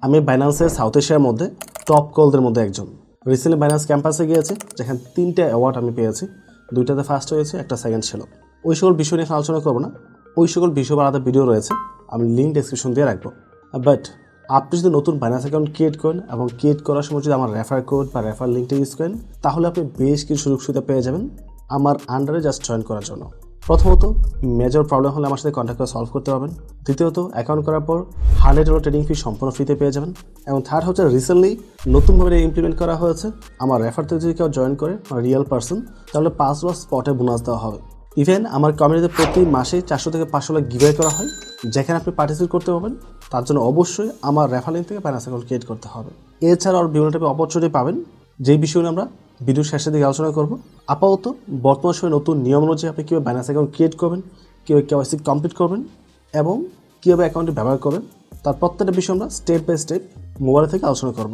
আমি বাইন্যান্সের সাউথ এশিয়ার মধ্যে টপ কলদের মধ্যে একজন। রিসেন্টলি বাইন্যান্স ক্যাম্পাসে গিয়েছি, যেখানে 3টে অ্যাওয়ার্ড আমি পেয়েছি। 2টাতে ফার্স্ট হয়েছে, একটা সেকেন্ড ছিল। ওই সকল বিষয় নিয়ে আলোচনা করবো না, ওই সকল বিষয় আলাদা ভিডিও রয়েছে, আমি লিঙ্ক ডেসক্রিপশন দিয়ে রাখবো। বাট আপনি যদি নতুন বাইন্যান্স অ্যাকাউন্ট ক্রিয়েট করেন এবং ক্রিয়েট করার সময় যদি আমার রেফার কোড বা রেফার লিঙ্কটা ইউজ করেন, তাহলে আপনি বেশ কিছু সুযোগ সুবিধা পেয়ে যাবেন আমার আন্ডারে জাস্ট জয়েন করার জন্য। প্রথমত, মেজর প্রবলেম হলে আমার সাথে কন্ট্যাক্ট করে সলভ করতে পারবেন। দ্বিতীয়ত, অ্যাকাউন্ট করার পর $100 ট্রেডিং ফি সম্পূর্ণ ফ্রিতে পেয়ে যাবেন। এবং থার্ড হচ্ছে, রিসেন্টলি নতুনভাবে ইমপ্লিমেন্ট করা হয়েছে, আমার রেফারতে যদি কেউ জয়েন করে রিয়েল পার্সন, তাহলে $5 স্পটে বোনাস দেওয়া হবে। ইভেন আমার কমিউনিটিতে প্রতি মাসে 400 থেকে 500 লাখ গিভঅ্যাওয়ে করা হয়, যেখানে আপনি পার্টিসিপেট করতে পারবেন। তার জন্য অবশ্যই আমার রেফার লিঙ্ক থেকে বাইন্যান্স অ্যাকাউন্ট ক্রিয়েট করতে হবে। এছাড়াও বিভিন্ন টাইপের অপরচুনিটি পাবেন, যেই বিষয়গুলো আমরা ভিডিওর শেষের দিকে আলোচনা করব। আপাতত বর্তমান সময়ে নতুন নিয়ম অনুযায়ী আপনি কীভাবে বাইন্যান্স অ্যাকাউন্ট ক্রিয়েট করবেন, কীভাবে KYC কমপ্লিট করবেন এবং কীভাবে অ্যাকাউন্টটি ব্যবহার করবেন, তার প্রত্যেকটা বিষয় আমরা স্টেপ বাই স্টেপ মোবাইল থেকে আলোচনা করব।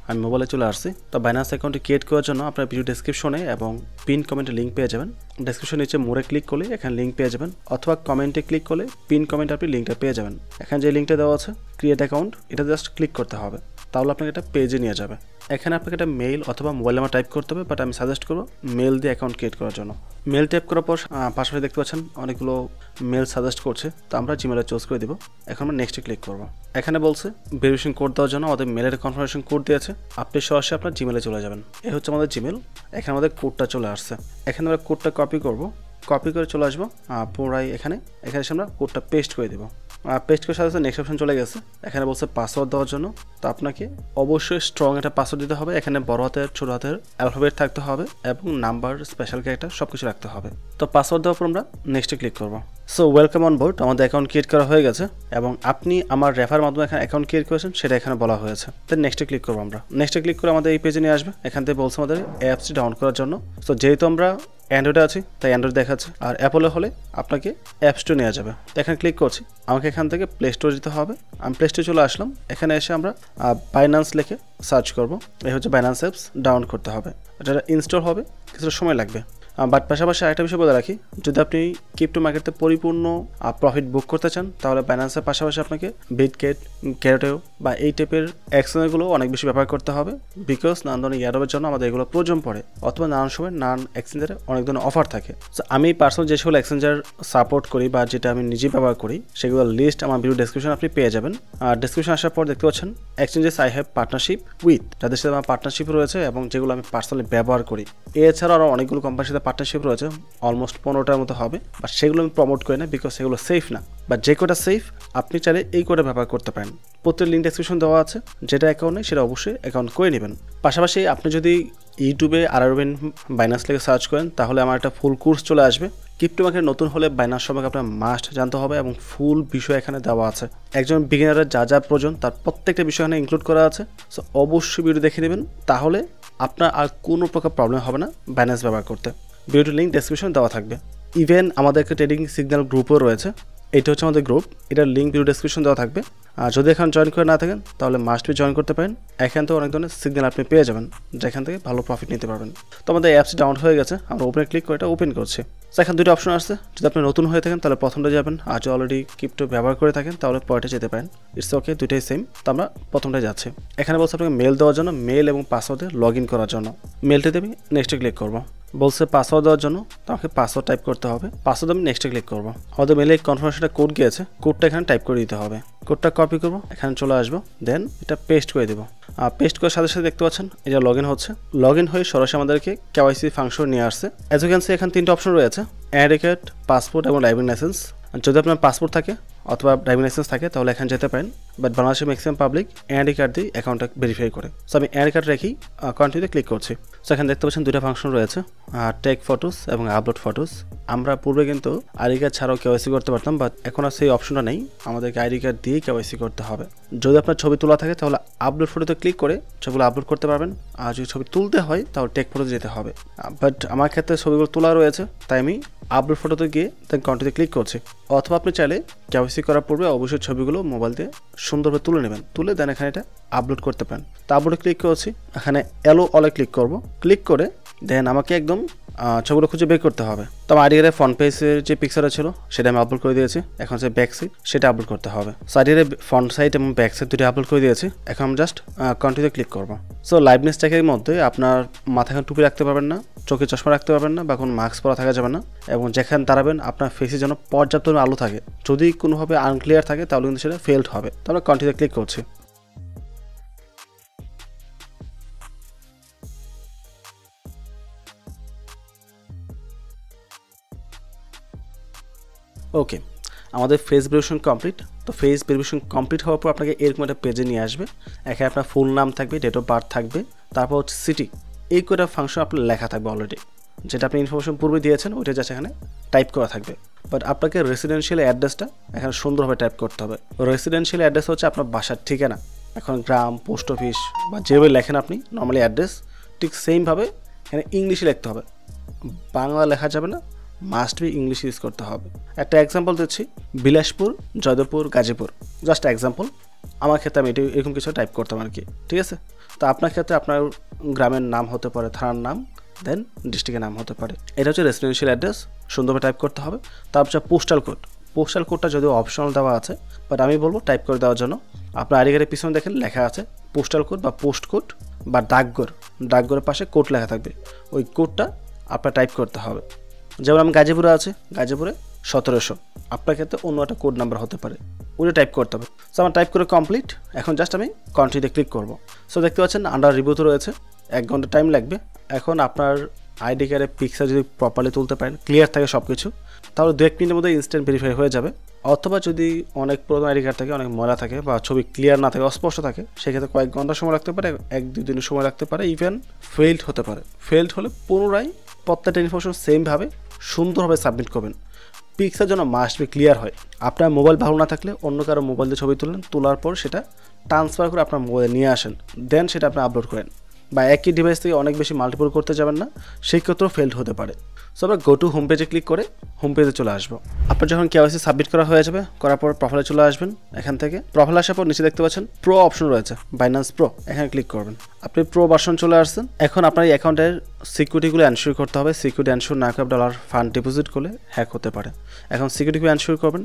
আমি মোবাইলে চলে আসছি। তো বাইন্যান্স অ্যাকাউন্টটি ক্রিয়েট করার জন্য আপনার ভিডিও ডেসক্রিপশনে এবং পিন কমেন্টে লিঙ্ক পেয়ে যাবেন। ডেসক্রিপশন নিচে মোড়ে ক্লিক করলে এখানে লিঙ্ক পেয়ে যাবেন, অথবা কমেন্টে ক্লিক করলে পিন কমেন্টে আপনি লিঙ্কটা পেয়ে যাবেন। এখানে যে লিঙ্কটা দেওয়া আছে ক্রিয়েট অ্যাকাউন্ট, এটা জাস্ট ক্লিক করতে হবে, তাহলে আপনাকে একটা পেজে নিয়ে যাবে। এখানে আপনাকে একটা মেইল অথবা মোবাইল নাম্বার টাইপ করতে হবে, বাট আমি সাজেস্ট করবো মেল দিয়ে অ্যাকাউন্ট ক্রিয়েট করার জন্য। মেল টাইপ করার পর পাশাপাশি দেখতে পাচ্ছেন অনেকগুলো মেল সাজেস্ট করছে, তো আমরা জিমেলে চুজ করে দেবো। এখন আমরা নেক্সটে ক্লিক করবো। এখানে বলছে ভেরিফিকেশন কোড দেওয়ার জন্য আমাদের মেলের কনফার্মেশন কোড দিয়েছে, আপনি সরাসরি আপনার জিমেলে চলে যাবেন। এই হচ্ছে আমাদের জিমেল। এখানে আমাদের কোডটা চলে আসছে, এখানে আমরা কোডটা কপি করব, কপি করে চলে আসবো পুনরায় এখানে এসে আমরা কোডটা পেস্ট করে দেবো। পেস্ট করে সাথে সাথে নেক্সট অপশন চলে গেছে। এখানে বলছে পাসওয়ার্ড দেওয়ার জন্য, তো আপনাকে অবশ্যই স্ট্রং একটা পাসওয়ার্ড দিতে হবে। এখানে বড় হাতের ছোটো হাতের অ্যালফাবেট থাকতে হবে এবং নাম্বার, স্পেশাল ক্যারেক্টার সব কিছু রাখতে হবে। তো পাসওয়ার্ড দেওয়ার পর আমরা নেক্সটে ক্লিক করবো। সো ওয়েলকাম অন বোর্ড, আমাদের অ্যাকাউন্ট ক্রিয়েট করা হয়ে গেছে এবং আপনি আমার রেফার মাধ্যমে এখানে অ্যাকাউন্ট ক্রিয়েট করেছেন, সেটা এখানে বলা হয়েছে। দেন নেক্সটে ক্লিক করবো আমরা। নেক্সটে ক্লিক করে আমাদের এই পেজে নিয়ে আসবে। এখান থেকে বলছে আমাদের অ্যাপসটি ডাউনলোড করার জন্য। সো যেহেতু আমরা অ্যান্ড্রয়েডে আছি তাই অ্যান্ড্রয়েড দেখাচ্ছে, আর অ্যাপলে হলে আপনাকে অ্যাপ স্টোর নেওয়া যাবে। তো এখানে ক্লিক করছি, আমাকে এখান থেকে প্লে স্টোর যেতে হবে। আমি প্লে স্টোরে চলে আসলাম। এখানে এসে আমরা বাইন্যান্স লিখে সার্চ করব। এই হচ্ছে বাইন্যান্স অ্যাপস, ডাউনলোড করতে হবে। এটা ইনস্টল হবে, কিছুটা সময় লাগবে। বাট পাশাপাশি আরেকটা বিষয় বলে রাখি, যদি আপনি ক্রিপ্টো মার্কেটে পরিপূর্ণ প্রফিট বুক করতে চান, তাহলে বাইন্যান্সের পাশাপাশি আপনাকে বিটগেট, ক্যারোটেও বা এই টাইপের এক্সচেঞ্জগুলো অনেক বেশি ব্যবহার করতে হবে। বিকজ নানান ধরনের ইয়ারড্রপের জন্য আমাদের এগুলো প্রয়োজন পড়ে, অথবা নানান সময় নানান এক্সচেঞ্জারে অনেক ধরনের অফার থাকে। সো আমি পার্সোনাল যে সকল এক্সচেঞ্জার সাপোর্ট করি বা যেটা আমি নিজে ব্যবহার করি, সেগুলোর লিস্ট আমার ভিডিও ডেসক্রিপশন আপনি পেয়ে যাবেন। আর ডেসক্রিপশন আসার পর দেখতে পাচ্ছেন exchanges I have partnership with, যাদের সাথে আমার পার্টনারশিপ রয়েছে এবং যেগুলো আমি পার্সোনালি ব্যবহার করি। এছাড়াও আরও অনেকগুলো কোম্পানির সাথে পার্টনারশিপ রয়েছে, অলমোস্ট 15টার মতো হবে। বাট সেগুলো আমি প্রমোট করি না, বিকজ সেগুলো সেফ না। বাট যে কোটা সেফ, আপনি চাইলে এই কোটা ব্যবহার করতে পারেন। প্রত্যেক লিঙ্ক ডেসক্রিপশন দেওয়া আছে, যেটা অ্যাকাউন্ট নেই সেটা অবশ্যই অ্যাকাউন্ট করে নেবেন। পাশাপাশি আপনি যদি ইউটিউবে RRBN বাইন্যান্স লিখে সার্চ করেন, তাহলে আমার একটা ফুল কোর্স চলে আসবে। ক্রিপ্টো মার্কেট নতুন হলে বাইন্যান্স সম্পর্কে আপনার মাস্ট জানতে হবে এবং ফুল বিষয় এখানে দেওয়া আছে। একজন বিগিনারের যা যা প্রয়োজন তার প্রত্যেকটা বিষয় এখানে ইনক্লুড করা আছে। সো অবশ্যই ভিডিও দেখে নেবেন, তাহলে আপনার আর কোনো প্রকার প্রবলেম হবে না বাইন্যান্স ব্যবহার করতে। ভিডিওটির লিঙ্ক ডেসক্রিপশন দেওয়া থাকবে। ইভেন আমাদের একটা ট্রেডিং সিগন্যাল গ্রুপও রয়েছে, এটা হচ্ছে আমাদের গ্রুপ, এটার লিঙ্ক ভিডিও ডেসক্রিপশন দেওয়া থাকবে। আর যদি এখন জয়েন করে না থাকেন, তাহলে মাস্ট বি জয়েন করতে পারেন। এখান থেকে অনেক ধরনের সিগন্যাল আপনি পেয়ে যাবেন, যেখান থেকে ভালো প্রফিট নিতে পারবেন। তো আমাদের অ্যাপসটি ডাউনলোড হয়ে গেছে, আমরা ওপেনে ক্লিক করে এটা ওপেন করছি। তো এখানে দুটো অপশন আসছে, যদি আপনি নতুন হয়ে থাকেন তাহলে প্রথমটা যাবেন, আর যদি অলরেডি ক্রিপ্টো ব্যবহার করে থাকেন তাহলে পরেরটা যেতে পারেন। ইটস ওকে, দুইটাই সেম। তো আমরা প্রথমটাই যাচ্ছি। এখানে বলছে আপনাকে মেল দেওয়ার জন্য, মেল এবং পাসওয়ার্ডে লগ ইন করার জন্য। মেলটিতে আমি নেক্সটে ক্লিক করবো। বলছে পাসওয়ার্ড দেওয়ার জন্য, তো আমাকে পাসওয়ার্ড টাইপ করতে হবে। পাসওয়ার্ড আমি নেক্সটে ক্লিক করবো। আমাদের মেলে কনফার্মেশনটা কোড গিয়েছে, কোডটা এখানে টাইপ করে দিতে হবে। কোডটা কপি করবো, এখানে চলে আসবো, দেন এটা পেস্ট করে দেবো। পেস্ট করার সাথে সাথে দেখতে পাচ্ছেন এটা লগ ইন হচ্ছে। লগ ইন হয়ে সরাসরি আমাদেরকে KYC ফাংশন নিয়ে আসছে। অ্যাজ ইউ ক্যান সি এখানে 3টা অপশন রয়েছে, অ্যাড কার্ড, পাসপোর্ট এবং ড্রাইভিং লাইসেন্স। যদি আপনার পাসপোর্ট থাকে অথবা ড্রাইভিং লাইসেন্স থাকে তাহলে এখানে যেতে পারেন। বাট বাংলাদেশের ম্যাক্সিমাম পাবলিক এনআইডি কার্ড দিয়ে অ্যাকাউন্টটা ভেরিফাই করে। সো আমি এনআইডি কার্ড রেখেই কন্টিনিউতে ক্লিক করছি। সো এখানে দেখতে পাচ্ছেন 2টা ফাংশন রয়েছে, টেক ফটোস এবং আপলোড ফটোস। আমরা পূর্বে কিন্তু আইডি কার্ড ছাড়াও KYC করতে পারতাম, বাট এখন আর সেই অপশনটা নেই, আমাদেরকে আইডি কার্ড দিয়েই KYC করতে হবে। যদি আপনার ছবি তোলা থাকে তাহলে আপলোড ফটোতে ক্লিক করে ছবিগুলো আপলোড করতে পারবেন, আর যদি ছবি তুলতে হয় তাহলে টেক ফটোতে যেতে হবে। বাট আমার ক্ষেত্রে ছবিগুলো তোলা রয়েছে, তাই আমি আপলোড ফটোতে গিয়ে দেন কন্টিনিউতে ক্লিক করছি। অথবা আপনি চাইলে KYC করার পূর্বে অবশ্যই ছবিগুলো মোবাইল দিয়ে সুন্দরভাবে তুলে নেবেন, তুলে দেন এখানে এটা আপলোড করতে পারেন। তো আপলোডে ক্লিক করছি, এখানে অলে ক্লিক করব। ক্লিক করে দেন আমাকে একদম ছবিগুলো খুঁজে বের করতে হবে। তো আমার আইডিয়ারে ফ্রন্ট পেজের যে পিকচারটা ছিল সেটা আমি আপলোড করে দিয়েছি। এখন যে ব্যাক সাইড সেটা আপলোড করতে হবে। সো আইডিয়ারে ফ্রন্ট সাইড এবং ব্যাক সাইড দুটো আপলোড করে দিয়েছি। এখন আমি জাস্ট কন্টিনিউ ক্লিক করবো। সো লাইভনেস ট্র্যাকের মধ্যে আপনার মাথায় এখন টুপি রাখতে পারবেন না, চোখে চশমা রাখতে পারবেন না, বা কোনো মাস্ক পরা থাকা যাবে না, এবং যেখানে দাঁড়াবেন আপনার ফেসে যেন পর্যাপ্ত আলো থাকে। যদি কোনোভাবে আনক্লিয়ার থাকে তাহলে কিন্তু সেটা ফেলড হবে। তো আমরা কন্টিনিউ ক্লিক করছি। ওকে, আমাদের ফেস ভেরিফিকেশন কমপ্লিট। তো ফেস ভেরিফিকেশন কমপ্লিট হওয়ার পর আপনাকে এরকম একটা পেজে নিয়ে আসবে। এখানে আপনার ফুল নাম থাকবে, ডেট অফ বার্থ থাকবে, তারপর হচ্ছে সিটি, এই কটা ফাংশন আপনার লেখা থাকবে অলরেডি, যেটা আপনি ইনফরমেশন পূর্বে দিয়েছেন ওইটা জাস্ট এখানে টাইপ করা থাকবে। বাট আপনাকে রেসিডেন্সিয়াল অ্যাড্রেসটা এখানে সুন্দরভাবে টাইপ করতে হবে। রেসিডেন্সিয়াল অ্যাড্রেস হচ্ছে আপনার বাসার ঠিকানা। এখন গ্রাম, পোস্ট অফিস বা যেভাবে লেখেন আপনি নর্মালি অ্যাড্রেস, ঠিক সেমভাবে এখানে ইংলিশে লিখতে হবে, বাংলা লেখা যাবে না, মাস্ট বি ইংলিশ ইউজ করতে হবে। একটা এক্সাম্পল দিচ্ছি, বিলাসপুর, জয়দেবপুর, গাজীপুর, জাস্ট এক্সাম্পল। আমার ক্ষেত্রে আমি এরকম কিছু টাইপ করতাম আর কি, ঠিক আছে। তো আপনার ক্ষেত্রে আপনার গ্রামের নাম হতে পারে, থানার নাম, দেন ডিস্ট্রিক্টের নাম হতে পারে। এটা হচ্ছে রেসিডেন্সিয়াল অ্যাড্রেস, সুন্দরভাবে টাইপ করতে হবে। তারপর হচ্ছে পোস্টাল কোড। পোস্টাল কোডটা যদিও অপশনাল দেওয়া আছে, বাট আমি বলবো টাইপ করে দেওয়ার জন্য। আপনার আইডি কার্ডের পিছনে দেখেন লেখা আছে পোস্টাল কোড বা পোস্ট কোড বা ডাকঘর, ডাকঘরের পাশে কোড লেখা থাকবে, ওই কোডটা আপনার টাইপ করতে হবে। যেমন আমি গাজীপুরে আছে, গাজীপুরে 1700, আপনার ক্ষেত্রে অন্য একটা কোড নাম্বার হতে পারে, ওটা টাইপ করতে হবে। সো আমার টাইপ করে কমপ্লিট। এখন জাস্ট আমি কন্টিনিউতে ক্লিক করব। সো দেখতে পাচ্ছেন আন্ডার রিভিউতে রয়েছে, 1 ঘন্টা টাইম লাগবে। এখন আপনার আইডি কার্ডের পিকচার যদি প্রপারলি তুলতে পারেন, ক্লিয়ার থাকে সব কিছু, তাহলে 2-1 মিনিটের মধ্যে ইনস্ট্যান্ট ভেরিফাই হয়ে যাবে। অথবা যদি অনেক পুরোনো আইডি কার্ড থাকে, অনেক ময়লা থাকে বা ছবি ক্লিয়ার না থাকে, অস্পষ্ট থাকে, সেক্ষেত্রে কয়েক ঘন্টা সময় লাগতে পারে, 1-2 দিনের সময় লাগতে পারে, ইভেন ফেইল্ড হতে পারে। ফেইল্ড হলে পুনরায় প্রত্যেকটা ইনফরমেশন সেমভাবে সুন্দরভাবে সাবমিট করবেন। পিকচার যেন মাস্ট বি ক্লিয়ার হয়। আপনার মোবাইল ভালো না থাকলে অন্য কারো মোবাইল দিয়ে ছবি তুলেন, তোলার পর সেটা ট্রান্সফার করে আপনার মোবাইলে নিয়ে আসেন, দেন সেটা আপনি আপলোড করেন। বা একই ডিভাইস থেকে অনেক বেশি মাল্টিপল করতে যাবেন না, সেই ক্ষেত্রেও ফেল্ড হতে পারে। সো আমরা গো টু হোম পেজে ক্লিক করে হোম পেজে চলে আসবো। আপনার যখন কেওয়াইসি সাবমিট করা হয়ে যাবে, করার পর প্রোফাইলে চলে আসবেন। এখান থেকে প্রোফাইলে আসার পর নিচে দেখতে পাচ্ছেন প্রো অপশন রয়েছে, বাইন্যান্স প্রো, এখানে ক্লিক করবেন। আপনি প্রো ভার্সন চলে আসছেন। এখন আপনার এই অ্যাকাউন্টের সিকিউরিটিগুলো এনশিওর করতে হবে। সিকিউরিটি এনশিওর না করে ডলার ফান্ড ডিপোজিট করলে হ্যাক হতে পারে। এখন সিকিউরিটিগুলো এনশিওর করবেন।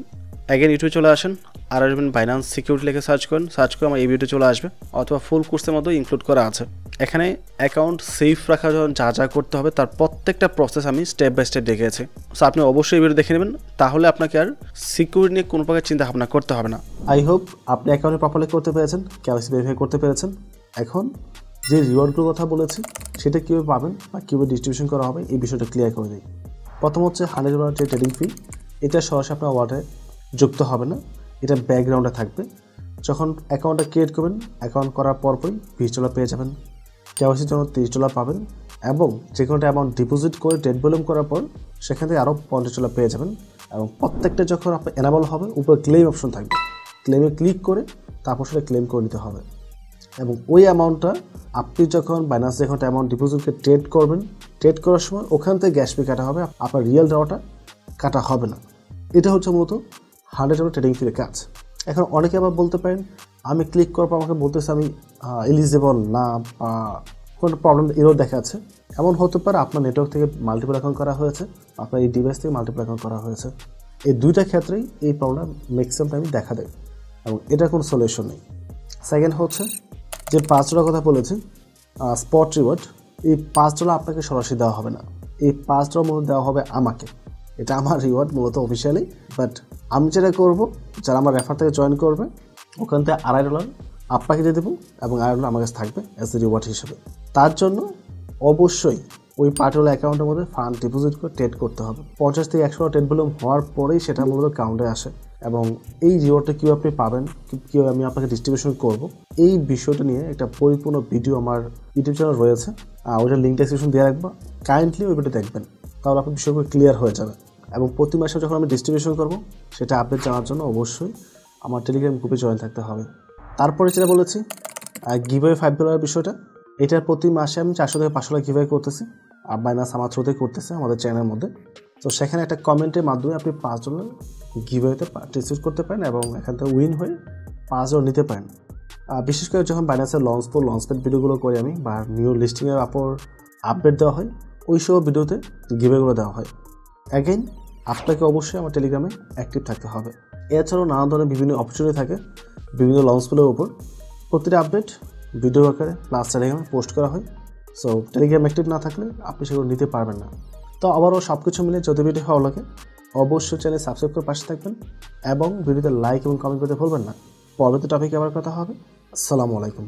অ্যাগেন ইউটিউবে চলে আসেন, আর আসবেন বাইন্যান্স সিকিউরিটি লিখে সার্চ করেন। সার্চ করে আমার এই ভিডিও চলে আসবে, অথবা ফুল কোর্সের মধ্যে ইনক্লুড করা আছে। এখানে অ্যাকাউন্ট সেফ রাখার জন্য যা যা করতে হবে তার প্রত্যেকটা প্রসেস আমি স্টেপ বাই স্টেপ দেখিয়েছি। সো আপনি অবশ্যই এই ভিডিও দেখে নেবেন, তাহলে আপনাকে আর সিকিউরিটি নিয়ে কোনো প্রকার চিন্তা ভাবনা করতে হবে না। আই হোপ আপনি অ্যাকাউন্টে প্রপারলি করতে পেরেছেন, কেওয়াইসি ভেরিফাই করতে পেরেছেন। এখন যে রিওয়ার্ডগুলোর কথা বলেছি সেটা কীভাবে পাবেন বা কীভাবে ডিস্ট্রিবিউশন করা হবে এই বিষয়টা ক্লিয়ার করে দিই। প্রথম হচ্ছে $100 যে ট্রেডিং ফি, এটা সরাসরি আপনার ওয়ালেটে যুক্ত হবে না, এটা ব্যাকগ্রাউন্ডে থাকবে। যখন অ্যাকাউন্টটা ক্রিয়েট করবেন, অ্যাকাউন্ট করার পরপরই $20 পেয়ে যাবেন, কেওয়াইসির জন্য $30 পাবেন, এবং যে কোনোটা অ্যামাউন্ট ডিপোজিট করে ডেট ভলিউম করার পর সেখান থেকে আরও $50 পেয়ে যাবেন। এবং প্রত্যেকটা যখন আপনার এনাবল হবে, উপরে ক্লেম অপশন থাকবে, ক্লেমে ক্লিক করে তারপর সেটা ক্লেম করে নিতে হবে। এবং ওই অ্যামাউন্টটা আপনি যখন বাইন্যান্স অ্যাকাউন্টে অ্যামাউন্ট ডিপোজিটকে ট্রেড করবেন, ট্রেড করার সময় ওখান থেকে গ্যাস ফি কাটা হবে, আপনার রিয়েল টাকাটা কাটা হবে না। এটা হচ্ছে মূলত $100 ট্রেডিং ফির কাজ। এখন অনেকে আবার বলতে পারেন, আমি ক্লিক করার পর আমাকে বলতেছে আমি এলিজিবল না, বা কোনো প্রবলেম এরও দেখাচ্ছে। এমন হতে পারে আপনার নেটওয়ার্ক থেকে মাল্টিপল অ্যাকাউন্ট করা হয়েছে, আপনার এই ডিভাইস থেকে মাল্টিপল অ্যাকাউন্ট করা হয়েছে। এই দুইটা ক্ষেত্রেই এই প্রবলেম ম্যাক্সিমাম টাইমই দেখা দেয়, এবং এটার কোনো সলিউশন নেই। সেকেন্ড হচ্ছে যে $5 কথা বলেছি স্পট রিওয়ার্ড, এই $5 আপনাকে সরাসরি দেওয়া হবে না, এই $5 মূলত দেওয়া হবে আমাকে। এটা আমার রিওয়ার্ড মূলত অফিসিয়ালি, বাট আমি যেটা করবো, যারা আমার রেফার থেকে জয়েন করবে ওখান থেকে $2.5 আপনাকে দিয়ে দেবো, এবং $2.5 আমার কাছে থাকবে অ্যাজ এ রিওয়ার্ড হিসেবে। তার জন্য অবশ্যই ওই পার্টিকুলার অ্যাকাউন্টের মধ্যে ফান্ড ডিপোজিট করে ট্রেড করতে হবে। 50 থেকে 100 ট্রেড ভলিউম হওয়ার পরেই সেটা মূলত কাউন্টে আসে। এবং এই রিওয়ার্ডটা কীভাবে আপনি পাবেন, কীভাবে আমি আপনাকে ডিস্ট্রিবিউশন করব, এই বিষয়টা নিয়ে একটা পরিপূর্ণ ভিডিও আমার ইউটিউব চ্যানেল রয়েছে, ওইটার লিঙ্ক ডেসক্রিপশন দিয়ে রাখবো, কাইন্ডলি ওই ভিডিও দেখবেন, তাহলে আপনার বিষয়গুলো ক্লিয়ার হয়ে যাবে। এবং প্রতি মাসে যখন আমি ডিস্ট্রিবিউশন করব, সেটা আপডেট জানার জন্য অবশ্যই আমার টেলিগ্রাম গ্রুপে জয়েন থাকতে হবে। তারপরে যেটা বলেছি গিভওয়ে $5 বিষয়টা, এটার প্রতি মাসে আমি 400 থেকে $500 গিভওয়ে করতেছি, বাইন্যান্স আমার থ্রুতেই করতেছে আমাদের চ্যানেলের মধ্যে। তো সেখানে একটা কমেন্টের মাধ্যমে আপনি $5 গিভওয়েতে পার্টিসিপেট করতে পারেন, এবং এখান থেকে উইন হয়ে $5 নিতে পারেন। বিশেষ করে যখন বাইন্যান্সের লঞ্চপ্যাড ভিডিওগুলো করি আমি বা নিউ লিস্টিংয়ের আপডেট দেওয়া হয় ওই সব ভিডিওতে গিভওয়েগুলো দেওয়া হয়। অ্যাগেইন আপনাকে অবশ্যই আমার টেলিগ্রামে অ্যাক্টিভ থাকতে হবে। এছাড়াও নানা ধরনের বিভিন্ন অপরচুনিটি থাকে বিভিন্ন লঞ্চপ্যাডের উপর, প্রতিটা আপডেট ভিডিও আকারে প্লাস টেলিগ্রামে পোস্ট করা হয়। সো টেলিগ্রাম অ্যাক্টিভ না থাকলে আপনি সেগুলো নিতে পারবেন না। তো আবারও সব কিছু মিলে যদি ভিডিও ভালো লাগে অবশ্যই চ্যানেল সাবস্ক্রাইব করে পাশে থাকবেন এবং ভিডিওতে লাইক এবং কমেন্ট করতে ভুলবেন না। পরবর্তী টপিকে আবার কথা হবে। আসসালামু আলাইকুম।